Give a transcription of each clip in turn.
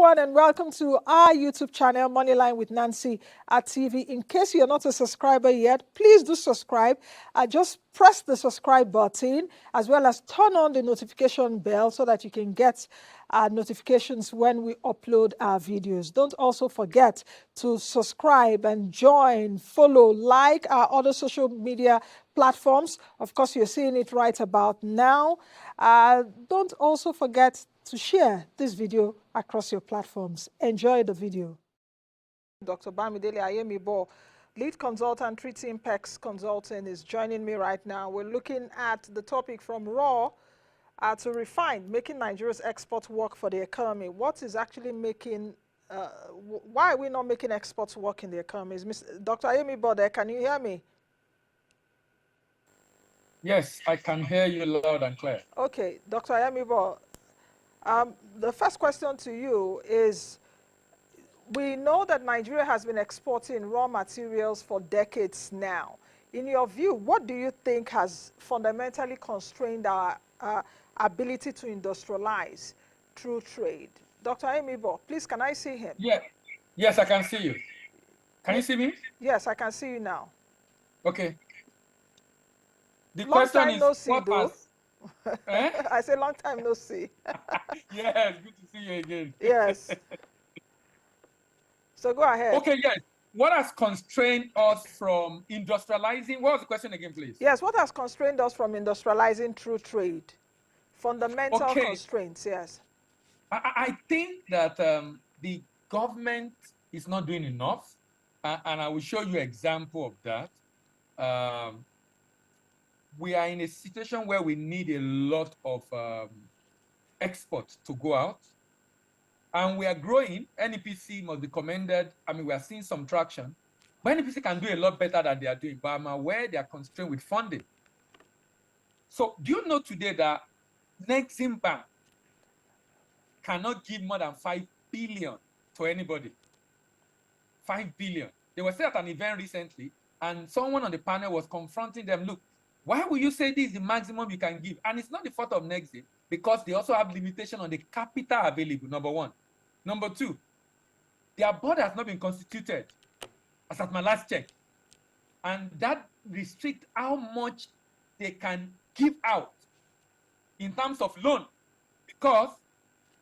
everyone, and welcome to our YouTube channel, Moneyline with Nancy at TV. In case you're not a subscriber yet, please do subscribe. Just press the subscribe button as well as turn on the notification bell so that you can get notifications when we upload our videos. Don't also forget to subscribe and join, follow, like our other social media platforms. Of course, you're seeing it right about now. Don't also forget to share this video across your platforms. Enjoy the video. Dr. Bamidele Ayemibo, lead consultant, Treaty Impex Consulting, is joining me right now. We're looking at the topic from raw to refined, making Nigeria's exports work for the economy. What is actually making, why are we not making exports work in the economy? Is Dr. Ayemibo there? Can you hear me? Yes, I can hear you loud and clear. Okay, Dr. Ayemibo, the first question to you is, we know that Nigeria has been exporting raw materials for decades now. In your view, what do you think has fundamentally constrained our ability to industrialize through trade? Dr. Ayemibo, please, can I see him? Yeah. Yes, I can see you. Can you see me? Yes, I can see you now. Okay. The Long question time is, no see, what though. has... I say long time no see. Yes, good to see you again. Yes. So go ahead. Okay, yes. What has constrained us from industrializing? What was the question again, please? Yes, what has constrained us from industrializing through trade? Fundamental constraints, yes. I think that the government is not doing enough, and I will show you an example of that. We are in a situation where we need a lot of exports to go out. And we are growing. NEPC must be commended. I mean, we are seeing some traction. But NEPC can do a lot better than they are doing. But I'm aware they are constrained with funding. So do you know today that Nexim Bank cannot give more than 5 billion to anybody? 5 billion. They were at an event recently, and someone on the panel was confronting them. Look, why would you say this is the maximum you can give? And it's not the fault of Nexim, because they also have limitation on the capital available, number one. Number two, their board has not been constituted, as at my last check. And that restricts how much they can give out in terms of loan. Because,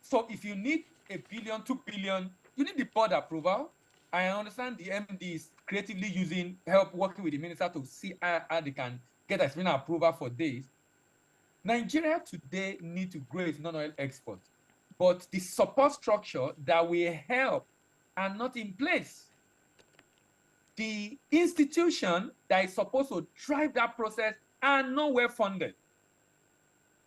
so if you need 1 billion, 2 billion, you need the board approval. I understand the MD is creatively working with the minister to see how they can get a final approval for this. Nigeria today needs to grow its non-oil export, but the support structure that will help are not in place. The institution that is supposed to drive that process are not well funded.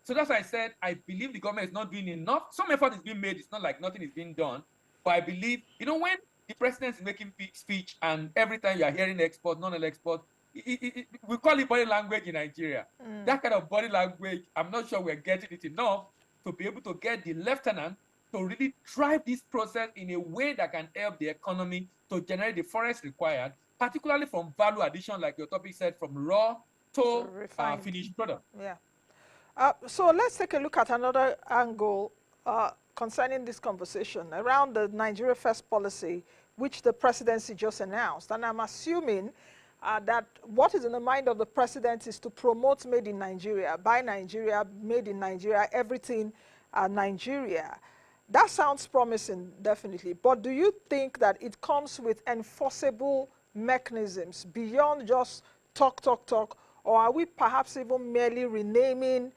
So that's why I said, I believe the government is not doing enough. Some effort is being made. It's not like nothing is being done. But I believe, when the president is making speech and every time you are hearing export, non-oil export, we call it body language in Nigeria. That kind of body language, I'm not sure we're getting it enough to be able to get the lieutenant to really drive this process in a way that can help the economy to generate the forex required, particularly from value addition, like your topic said, from raw to finished product. Yeah. So let's take a look at another angle concerning this conversation around the Nigeria First policy, which the presidency just announced. And I'm assuming that what is in the mind of the president is to promote made in Nigeria, buy Nigeria, made in Nigeria, everything Nigeria. That sounds promising, definitely. But do you think that it comes with enforceable mechanisms beyond just talk, or are we perhaps even merely renaming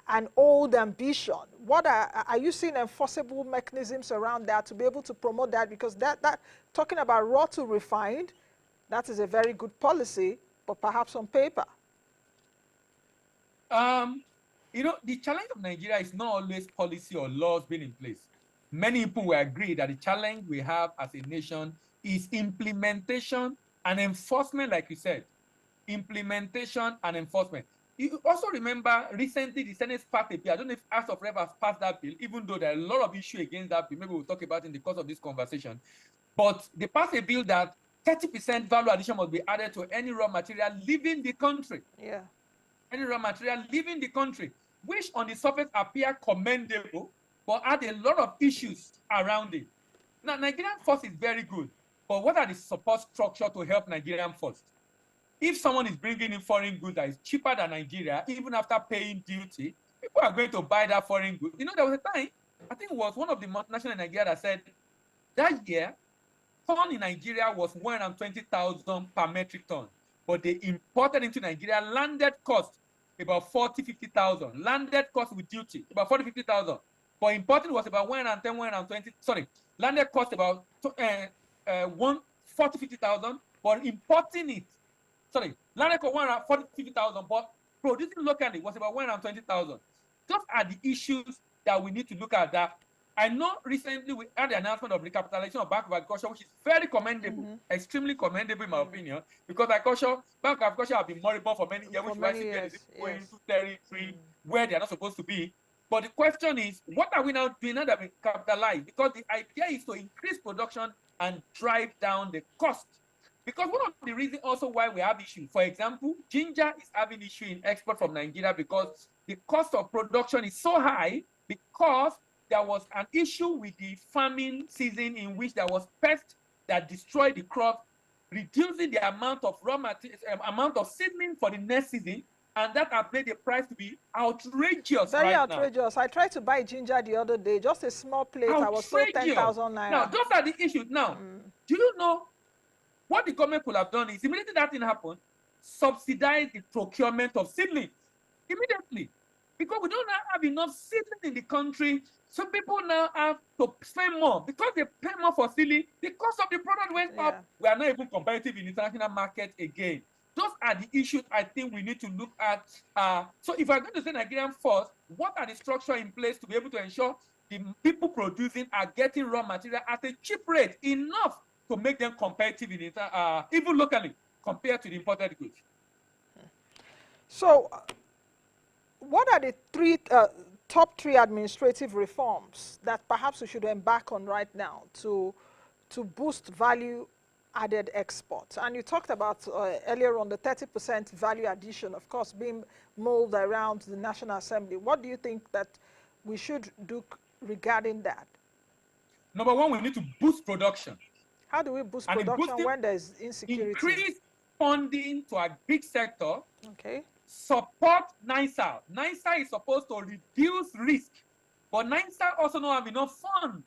an old ambition? What are you seeing enforceable mechanisms around that to be able to promote that? Because that talking about raw to refined, that is a very good policy, but perhaps on paper. The challenge of Nigeria is not always policy or laws being in place. Many people will agree that the challenge we have as a nation is implementation and enforcement, like you said. Implementation and enforcement. You also remember recently the Senate passed a bill. I don't know if House of Rep has passed that bill, even though there are a lot of issues against that bill. Maybe we'll talk about it in the course of this conversation. But they passed a bill that 30% value addition must be added to any raw material leaving the country. Yeah. Any raw material leaving the country, which on the surface appear commendable, but had a lot of issues around it. Now, Nigerian force is very good, but what are the support structure to help Nigerian force? If someone is bringing in foreign goods that is cheaper than Nigeria, even after paying duty, people are going to buy that foreign good. You know, there was a time, I think it was one of the multinational in Nigeria that said that year, corn in Nigeria was 120,000 per metric ton, but they imported into Nigeria landed cost about 40, 50,000. Landed cost with duty about 40, 50,000. But importing was about 110, 120. Sorry, landed cost about 40, 50,000. But importing it, sorry, landed cost 140, 50,000. But producing locally was about 120,000. Those are the issues that we need to look at. That I know recently we had the announcement of recapitalization of Bank of Agriculture, which is very commendable, extremely commendable in my opinion, because Bank of Agriculture have been moribund for many years, which is going into territory where they are not supposed to be. But the question is, what are we now doing now that we capitalize? Because the idea is to increase production and drive down the cost. Because one of the reasons also why we have issues, for example, ginger is having issue in export from Nigeria because the cost of production is so high because there was an issue with the farming season in which there was pest that destroyed the crop, reducing the amount of raw material, amount of seedling for the next season, and that has made the price to be outrageous. Very right outrageous. now. I tried to buy ginger the other day, just a small plate. I was sold 10,000 naira. Now, those are the issues. Now, do you know what the government could have done is immediately that thing happened, subsidize the procurement of seedlings immediately. Because we don't have enough seedlings in the country, so people now have to spend more. Because they pay more for seedling, the cost of the product went up. We are not even competitive in the international market again. Those are the issues I think we need to look at. So if we're going to say Nigerian force, what are the structure in place to be able to ensure the people producing are getting raw material at a cheap rate, enough to make them competitive in even locally compared to the imported goods? So, what are the top three administrative reforms that perhaps we should embark on right now to boost value added exports? And you talked about earlier on the 30% value addition, of course, being mulled around the National Assembly. What do you think that we should do regarding that? Number one, we need to boost production. How do we boost production when there's insecurity? Increase funding to a big sector. Okay. Support NISA. NISA is supposed to reduce risk, but NISA also don't have enough funds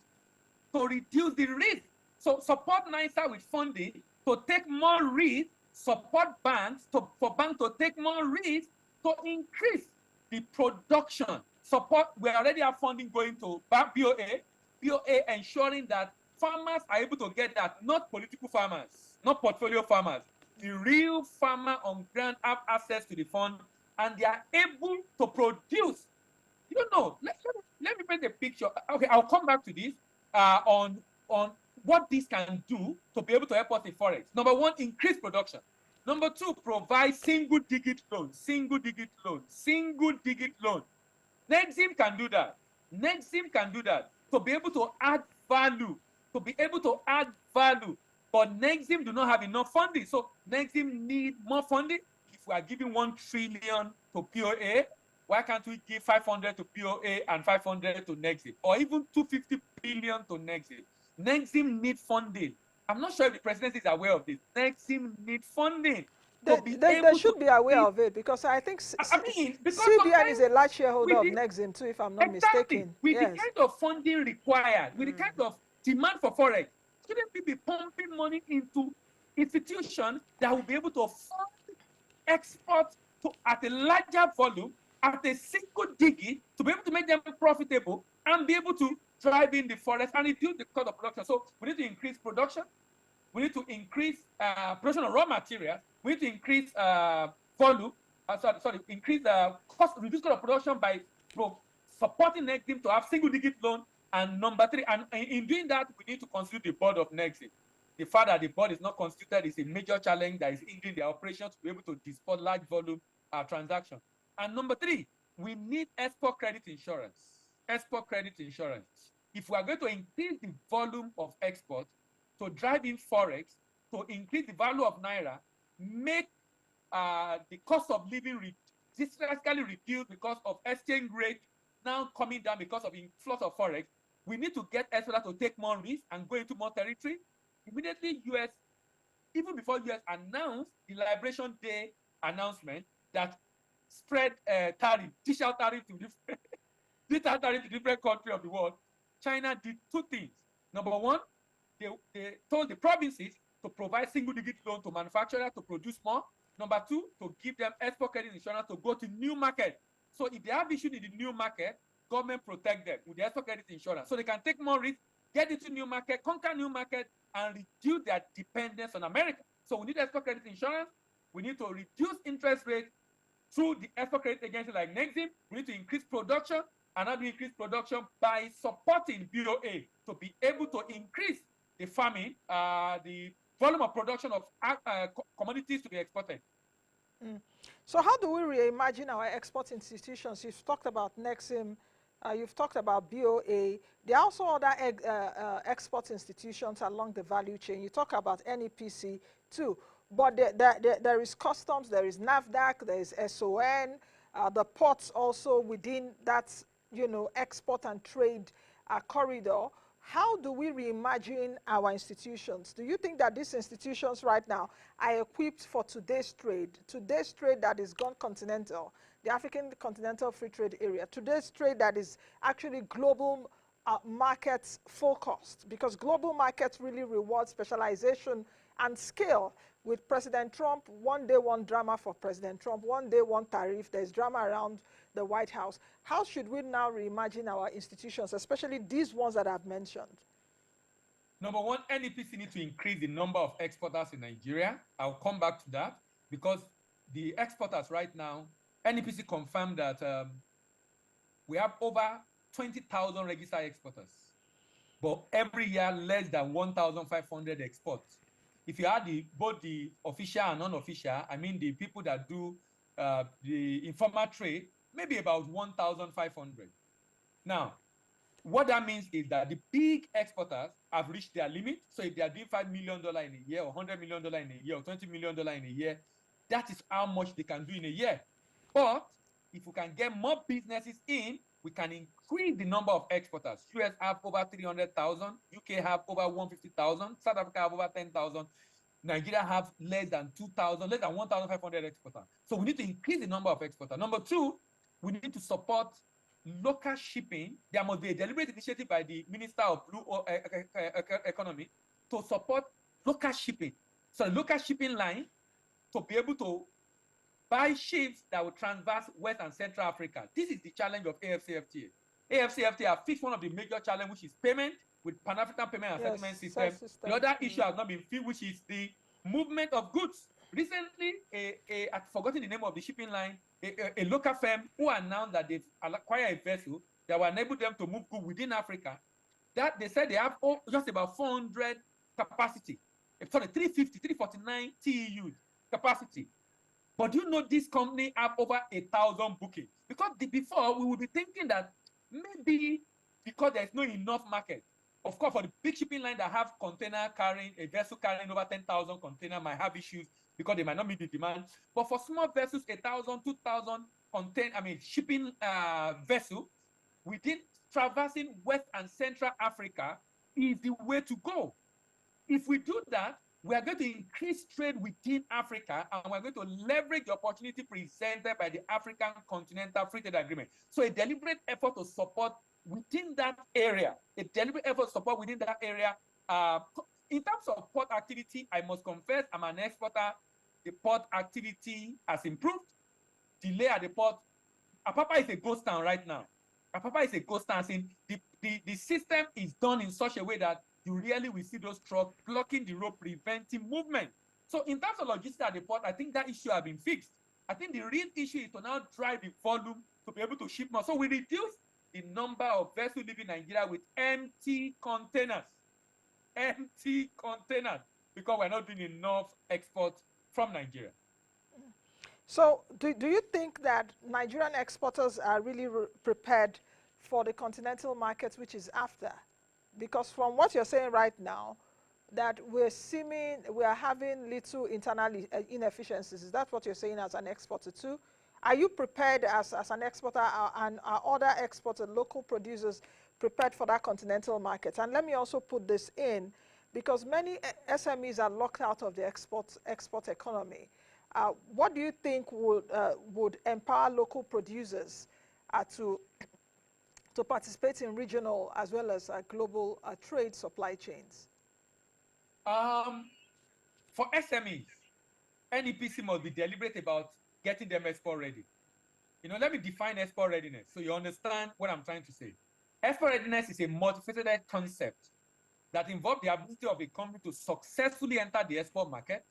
to reduce the risk. So support NISA with funding to take more risk, support banks for banks to take more risk to increase the production. Support, we already have funding going to BOA ensuring that farmers are able to get that, not political farmers, not portfolio farmers. The real farmer on ground have access to the fund and they are able to produce. You don't know. Let me paint a picture. Okay, I'll come back to this on what this can do to be able to help us in forex. Number one, increase production. Number two, provide single-digit loans. Single-digit loans. Single-digit loans. Nexim can do that. Nexim can do that to be able to add value. To be able to add value. But Nexim do not have enough funding. So Nexim need more funding. If we are giving 1 trillion to POA, why can't we give 500 to POA and 500 to Nexim? Or even 250 billion to Nexim? Nexim need funding. I'm not sure if the president is aware of this. Nexim need funding. They should be aware of it because I think CBN is a large shareholder of Nexim too, if I'm not mistaken. With the kind of funding required, with the kind of demand for forex, shouldn't we be pumping money into institutions that will be able to fund export at a larger volume, at a single digit, to be able to make them profitable and be able to drive in the forest and reduce the cost of production? So we need to increase production. We need to increase production of raw materials. We need to increase volume. Increase cost, reduce cost of production by supporting Nexim to have single-digit loan. And number three, and in doing that, we need to constitute the board of Nexim. The fact that the board is not constituted is a major challenge that is hindering the operations to be able to dispose large volume transactions. And number three, we need export credit insurance. Export credit insurance. If we are going to increase the volume of export, to drive in forex, to increase the value of naira, make the cost of living drastically reduced because of exchange rate now coming down because of influx of forex, we need to get exporters to take more risk and go into more territory. Immediately, US, even before US announced the Liberation Day announcement that spread tariff, dish out tariff to different countries of the world, China did two things. Number one, they told the provinces to provide single-digit loan to manufacturers to produce more. Number two, to give them export credit insurance to go to new market. So if they have issues in the new market, government protect them with the export credit insurance, so they can take more risk, get into new market, conquer new market, and reduce their dependence on America. So we need export credit insurance. We need to reduce interest rates through the export credit agency like Nexim. We need to increase production, and how do we increase production? By supporting BOA to be able to increase the farming, the volume of production of commodities to be exported. So how do we reimagine our export institutions? You've talked about Nexim, you've talked about BOA. There are also other export institutions along the value chain. You talk about NEPC too, but there is customs, there is NAFDAC, there is SON, the ports also within that, export and trade corridor. How do we reimagine our institutions? Do you think that these institutions right now are equipped for today's trade that is gone continental, the African Continental Free Trade Area, today's trade that is actually global markets focused? Because global markets really reward specialization and scale. With President Trump, one day one drama for President Trump, one day one tariff, there's drama around the White House. How should we now reimagine our institutions, especially these ones that I've mentioned? Number one, NEPC needs to increase the number of exporters in Nigeria. I'll come back to that, because the exporters right now, NEPC confirmed that we have over 20,000 registered exporters, but every year less than 1,500 exports. If you add both the official and non-official, I mean the people that do the informal trade, maybe about 1,500. Now, what that means is that the big exporters have reached their limit. So if they are doing $5 million in a year, or $100 million in a year, or $20 million in a year, that is how much they can do in a year. But if we can get more businesses in, we can increase the number of exporters. US have over 300,000, UK have over 150,000, South Africa have over 10,000, Nigeria have less than 2,000, less than 1,500 exporters. So we need to increase the number of exporters. Number two, we need to support local shipping. There must be a deliberate initiative by the Minister of Blue Economy to support local shipping. So the local shipping line to be able to buy ships that will transverse West and Central Africa. This is the challenge of AFCFTA. AFCFTA have fixed one of the major challenges, which is payment with Pan-African payment and settlement system. The other issue has not been filled, which is the movement of goods. Recently, I've forgotten the name of the shipping line, a local firm who announced that they've acquired a vessel that will enable them to move goods within Africa. That they said they have just about 400 capacity. Sorry, 350, 349 TEU capacity. But you know, this company have over 1,000 bookings. Because before, we would be thinking that maybe because there's no enough market. Of course, for the big shipping line that have a vessel carrying over 10,000 containers might have issues because they might not meet the demand. But for small vessels, 1,000, 2,000 shipping vessel within traversing West and Central Africa is the way to go. If we do that, we are going to increase trade within Africa, and we're going to leverage the opportunity presented by the African Continental Free Trade Agreement. So a deliberate effort to support within that area, in terms of port activity, I must confess, I'm an exporter. The port activity has improved. Delay at the port. Apapa is a ghost town right now. Apapa is a ghost town. The system is done in such a way that you really will see those trucks blocking the road, preventing movement. So in terms of logistics at the port, I think that issue has been fixed. I think the real issue is to now drive the volume to be able to ship more. So we reduce the number of vessels leaving Nigeria with empty containers. Empty containers, because we're not doing enough exports from Nigeria. So do you think that Nigerian exporters are really prepared for the continental market, which is after? Because from what you're saying right now, that we are having little internal inefficiencies. Is that what you're saying as an exporter too? Are you prepared as an exporter, and are other exporters, local producers, prepared for that continental market? And let me also put this in, because many SMEs are locked out of the export economy. What do you think would empower local producers to participate in regional as well as global trade supply chains? For SMEs, NEPC must be deliberate about getting them export ready. Let me define export readiness so you understand what I'm trying to say. Export readiness is a multifaceted concept that involves the ability of a company to successfully enter the export market,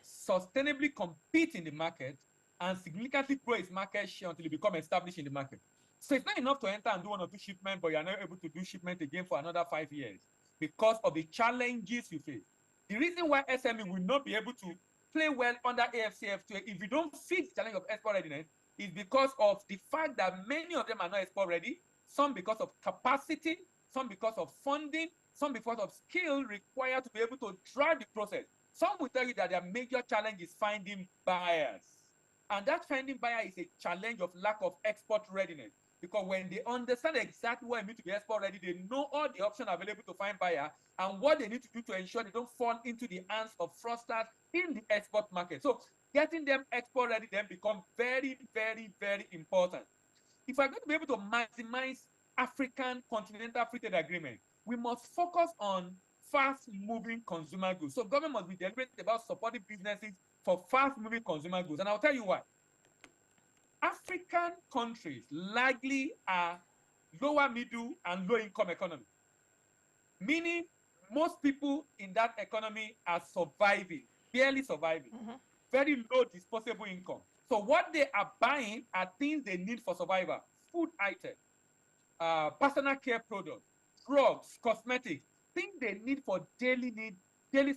sustainably compete in the market, and significantly grow its market share until it becomes established in the market. So it's not enough to enter and do 1 or 2 shipments, but you're not able to do shipment again for another 5 years because of the challenges you face. The reason why SME will not be able to play well under AFCFTA if you don't fit the challenge of export readiness is because of the fact that many of them are not export ready, some because of capacity, some because of funding, some because of skill required to be able to drive the process. Some will tell you that their major challenge is finding buyers. And that finding buyer is a challenge of lack of export readiness. Because when they understand exactly what it means to be export ready, they know all the options available to find buyer and what they need to do to ensure they don't fall into the hands of fraudsters in the export market. So getting them export ready then becomes very, very, very important. If we're going to be able to maximize African continental free trade agreement, we must focus on fast-moving consumer goods. So government must be deliberate about supporting businesses for fast-moving consumer goods. And I'll tell you why. African countries largely are lower middle and low income economy, meaning most people in that economy are surviving, barely surviving, very low disposable income. So what they are buying are things they need for survival: food items, personal care products, drugs, cosmetics, things they need for daily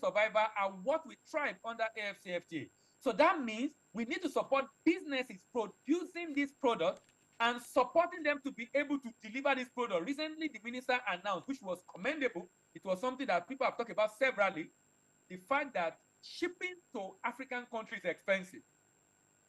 survival are what we thrive under AFCFTA. So that means we need to support businesses producing this product and supporting them to be able to deliver this product. Recently, the minister announced, which was commendable, it was something that people have talked about severally, the fact that shipping to African countries is expensive.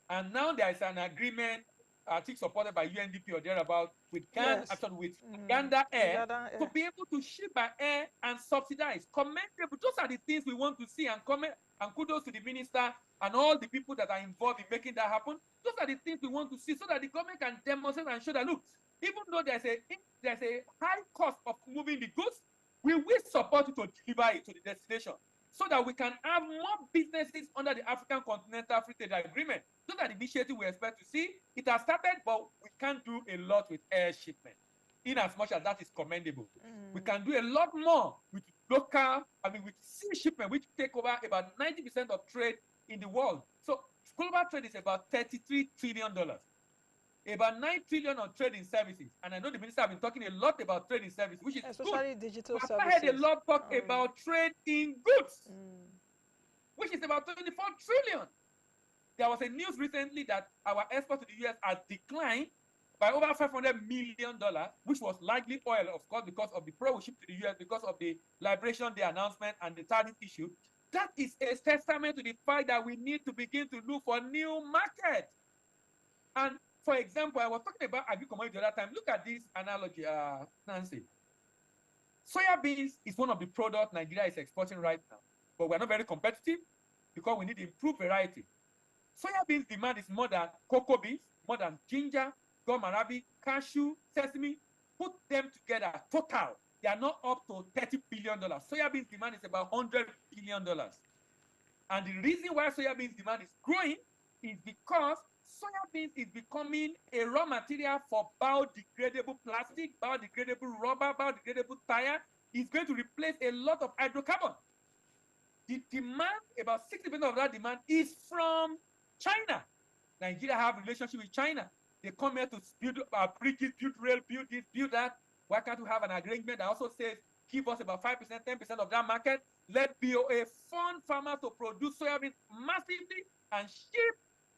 And now there is an agreement, I think supported by UNDP or thereabout, with Ghana, Yes. with Uganda Air, Uganda Air. to be able to ship by air and subsidize. Commendable. Those are the things we want to see, and kudos to the minister and all the people that are involved in making that happen. Those are the things we want to see so that the government can demonstrate and show that, look, even though there's a high cost of moving the goods, we will support you to deliver it to the destination, so that we can have more businesses under the African Continental Free Trade Agreement. Those are the initiatives we expect to see. It has started, but we can't do a lot with air shipment, in as much as that is commendable. We can do a lot more with with sea shipment, which take over about 90% of trade in the world. So global trade is about $33 trillion. About 9 trillion on trading services. And I know the minister has been talking a lot about trading services, which is especially good. digital But services. I heard a lot talk about trade in goods, which is about 24 trillion. There was a news recently that our export to the US has declined by over $500 million, which was largely oil, of course, because of the pro we shipped to the US, because of the Liberation Day announcement and the tariff issue. That is a testament to the fact that we need to begin to look for new markets. And for example, I was talking about agri-commodity the other time. Look at this analogy, Nancy. Soya beans is one of the products Nigeria is exporting right now, but we're not very competitive because we need improved variety. Soya beans demand is more than cocoa beans, more than ginger, gum arabic, cashew, sesame. Put them together, total, they are not up to $30 billion. Soya beans demand is about $100 billion. And the reason why soya beans demand is growing is because soya beans is becoming a raw material for biodegradable plastic, biodegradable rubber, biodegradable tire. It's going to replace a lot of hydrocarbon. The demand, about 60% of that demand is from China. Nigeria have a relationship with China. They come here to build bridges, build rail, build this, build that. Why can't we have an agreement that also says, give us about 5%, 10% of that market? Let BOA fund farmers to produce soybean massively and ship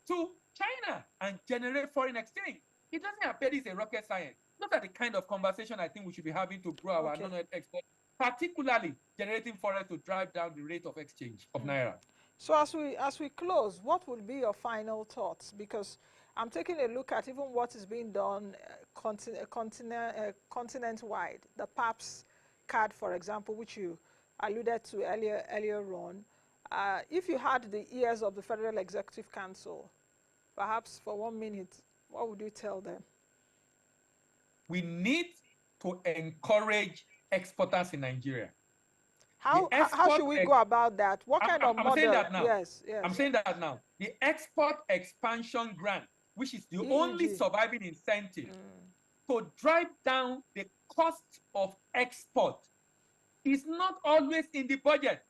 to China and generate foreign exchange. It doesn't appear this is a rocket science. Those are the kind of conversation I think we should be having to grow our non-oil export, particularly generating forex to drive down the rate of exchange of Naira. So as we close, what will be your final thoughts? Because I'm taking a look at even what is being done continent-wide. The PAPS card, for example, which you alluded to earlier on. If you had the ears of the Federal Executive Council, perhaps for 1 minute, what would you tell them? We need to encourage exporters in Nigeria. How should we go about that? What kind of I'm saying model? that now. Yes, yes. I'm saying that now. The Export Expansion Grant, which is the only EEG. surviving incentive to drive down the cost of export, is not always in the budget.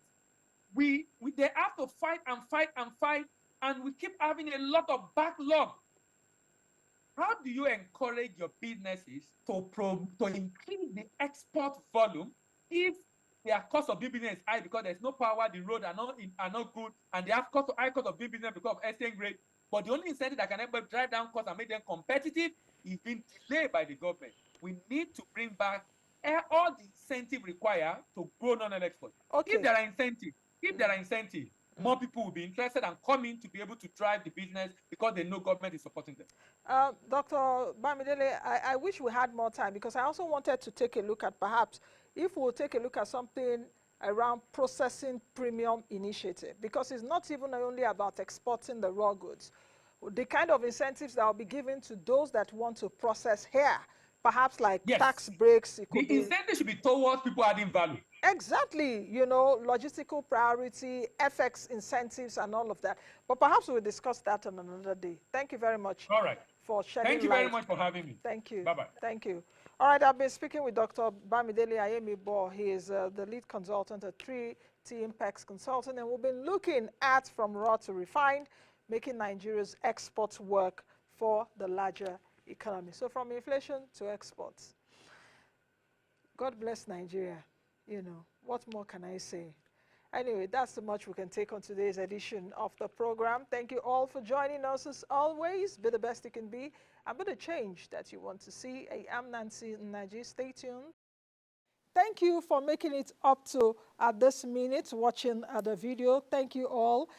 They have to fight and fight and fight, and we keep having a lot of backlog. How do you encourage your businesses to increase the export volume if their cost of doing business is high because there's no power, the road are not good, and they have high cost of doing business because of exchange rate? But the only incentive that can help them drive down costs and make them competitive is being delayed by the government. We need to bring back all the incentive required to grow non-export. Okay. If there are incentives, more people will be interested and coming to be able to drive the business because they know government is supporting them. Dr. Bamidele, I wish we had more time because I also wanted to take a look at perhaps if we'll take a look at something around processing premium initiative, because it's not even only about exporting the raw goods. The kind of incentives that will be given to those that want to process here, perhaps like tax breaks. It could the incentive should be towards people adding value. Exactly, you know, logistical priority, FX incentives and all of that. But perhaps we'll discuss that on another day. Thank you very much. All right. For shedding Thank you light. very much for having me. Thank you. Bye-bye. Thank you. All right, I've been speaking with Dr. Bamidele Ayemibo. He is the lead consultant at 3T Impex Consulting, and we've been looking at from raw to refined, making Nigeria's exports work for the larger economy. So from inflation to exports. God bless Nigeria. You know, what more can I say? Anyway, that's so much we can take on today's edition of the program. Thank you all for joining us as always. Be the best you can be and be the change that you want to see. I am Nancy Naji. Stay tuned. Thank you for making it up to this minute watching the video. Thank you all.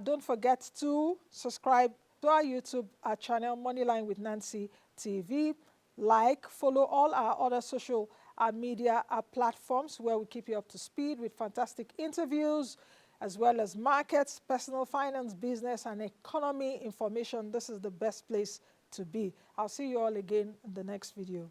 Don't forget to subscribe to our YouTube channel, Moneyline with Nancy TV. Like, follow all our other social media platforms where we keep you up to speed with fantastic interviews, as well as markets, personal finance, business, and economy information. This is the best place to be. I'll see you all again in the next video.